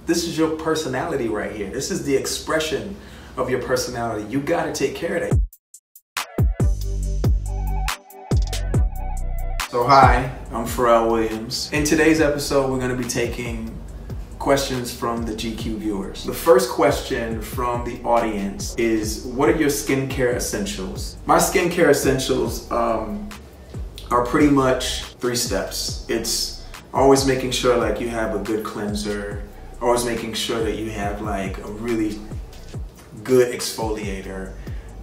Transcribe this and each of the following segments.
This is your personality right here. This is the expression of your personality. You gotta take care of that. So hi, I'm Pharrell Williams. In today's episode, we're gonna be taking questions from the GQ viewers. The first question from the audience is, what are your skincare essentials? My skincare essentials are pretty much 3 steps. It's always making sure like you have a good cleanser, always making sure that you have like a really good exfoliator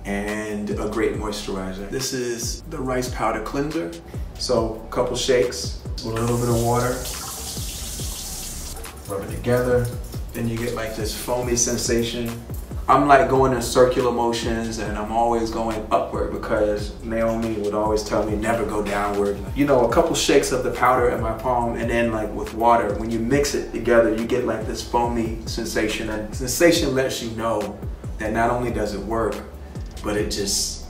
and a great moisturizer. This is the rice powder cleanser. So a couple shakes with a little bit of water, rub it together. Then you get like this foamy sensation. I'm like going in circular motions and I'm always going upward because Naomi would always tell me never go downward. You know, a couple shakes of the powder in my palm and then like with water, when you mix it together, you get like this foamy sensation. And sensation lets you know that not only does it work, but it's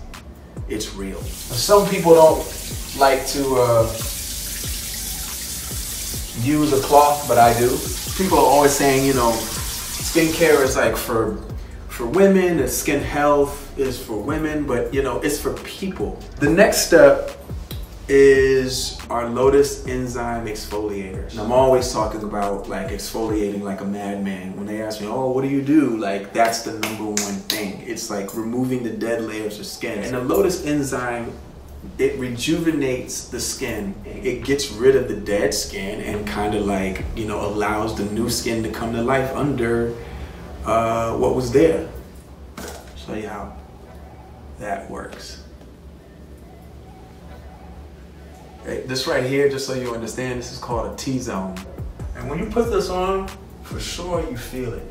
real. Some people don't like to use a cloth, but I do. People are always saying, you know, skincare is like for women, and skin health is for women, but you know, it's for people. The next step is our Lotus Enzyme exfoliator. And I'm always talking about like exfoliating like a madman. When they ask me, oh, what do you do? Like, that's the #1 thing. It's like removing the dead layers of skin. And the Lotus Enzyme, it rejuvenates the skin. It gets rid of the dead skin and kind of like, you know, allows the new skin to come to life under what was there. Show you how that works. Okay, this right here, just so you understand, this is called a T-zone. And when you put this on, for sure you feel it.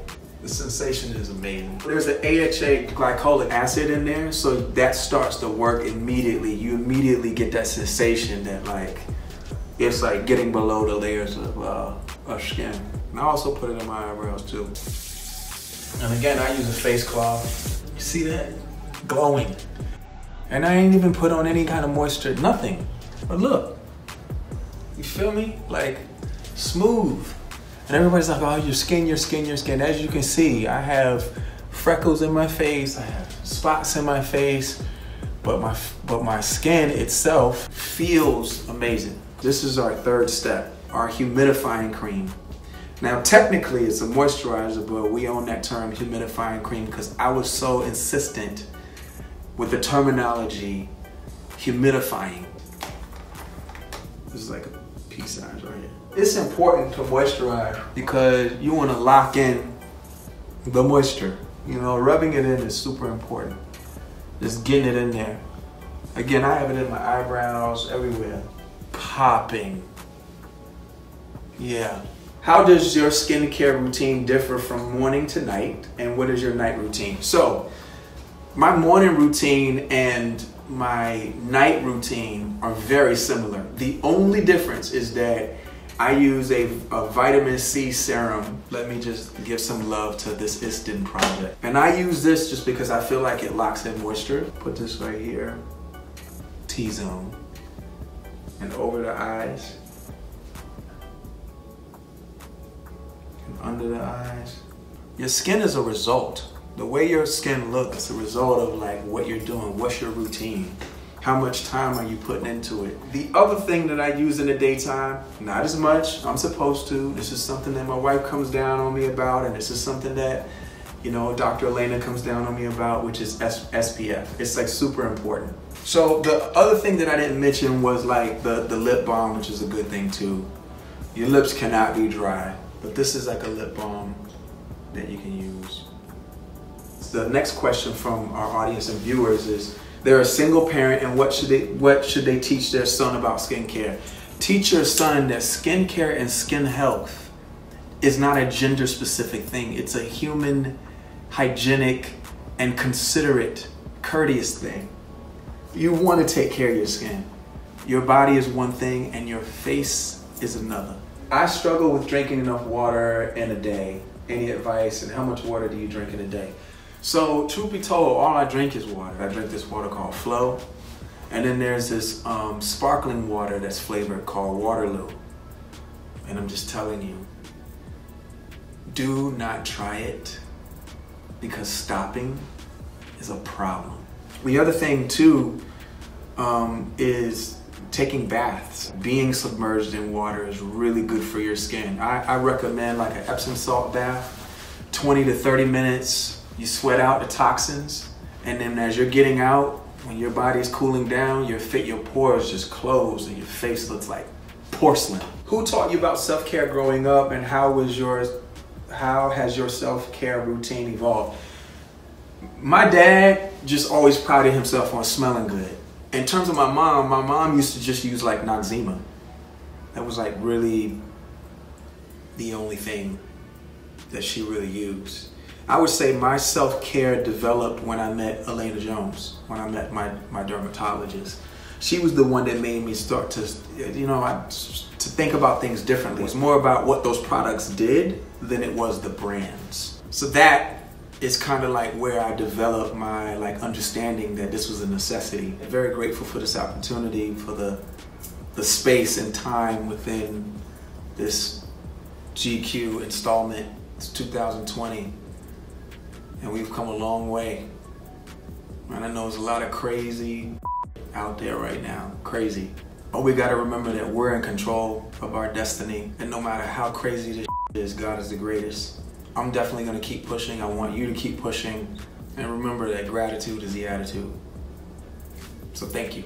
The sensation is amazing. There's an AHA glycolic acid in there, so that starts to work immediately. You immediately get that sensation that like, it's like getting below the layers of skin. And I also put it in my eyebrows too. And again, I use a face cloth. You see that? Glowing. And I ain't even put on any kind of moisture, nothing. But look, you feel me? Like, smooth. And everybody's like, oh, your skin, your skin, your skin. As you can see, I have freckles in my face, I have spots in my face, but my skin itself feels amazing. This is our 3rd step, our humidifying cream. Now, technically it's a moisturizer, but we own that term humidifying cream because I was so insistent with the terminology humidifying. This is like a pea size right here. It's important to moisturize because you want to lock in the moisture. You know, rubbing it in is super important. Just getting it in there. Again, I have it in my eyebrows, everywhere. Popping. Yeah. How does your skincare routine differ from morning to night, and what is your night routine? So, my morning routine and my night routine are very similar. The only difference is that I use a vitamin C serum. Let me just give some love to this Upton project. And I use this just because I feel like it locks in moisture. Put this right here, T-zone, and over the eyes, and under the eyes. Your skin is a result. The way your skin looks is a result of like what you're doing, what's your routine, how much time are you putting into it. The other thing that I use in the daytime, not as much, I'm supposed to. This is something that my wife comes down on me about, and this is something that, you know, Dr. Elena comes down on me about, which is SPF. It's like super important. So the other thing that I didn't mention was like the lip balm, which is a good thing too. Your lips cannot be dry, but this is like a lip balm that you can use. The next question from our audience and viewers is, they're a single parent and what should they teach their son about skincare? Teach your son that skincare and skin health is not a gender specific thing. It's a human, hygienic, and considerate, courteous thing. You want to take care of your skin. Your body is one thing and your face is another. I struggle with drinking enough water in a day. Any advice, and how much water do you drink in a day? So, truth be told, all I drink is water. I drink this water called Flow. And then there's this sparkling water that's flavored called Waterloo. And I'm just telling you, Do not try it, because stopping is a problem. The other thing too is taking baths. Being submerged in water is really good for your skin. I recommend like an Epsom salt bath, 20 to 30 minutes. You sweat out the toxins, and then as you're getting out, when your body's cooling down, your pores just close and your face looks like porcelain. Who taught you about self-care growing up, and how has your self-care routine evolved? My dad just always prided himself on smelling good. In terms of my mom used to just use like Noxzema. That was like really the only thing that she really used. I would say my self-care developed when I met Elena Jones, when I met my dermatologist. She was the one that made me start to, to think about things differently. It was more about what those products did than it was the brands. So that is kind of like where I developed my understanding that this was a necessity. I'm very grateful for this opportunity, for the space and time within this GQ installment. It's 2020, and we've come a long way. And I know there's a lot of crazy out there right now, crazy. But we gotta remember that we're in control of our destiny, and no matter how crazy this is, God is the greatest. I'm definitely gonna keep pushing. I want you to keep pushing, and remember that gratitude is the attitude. So thank you.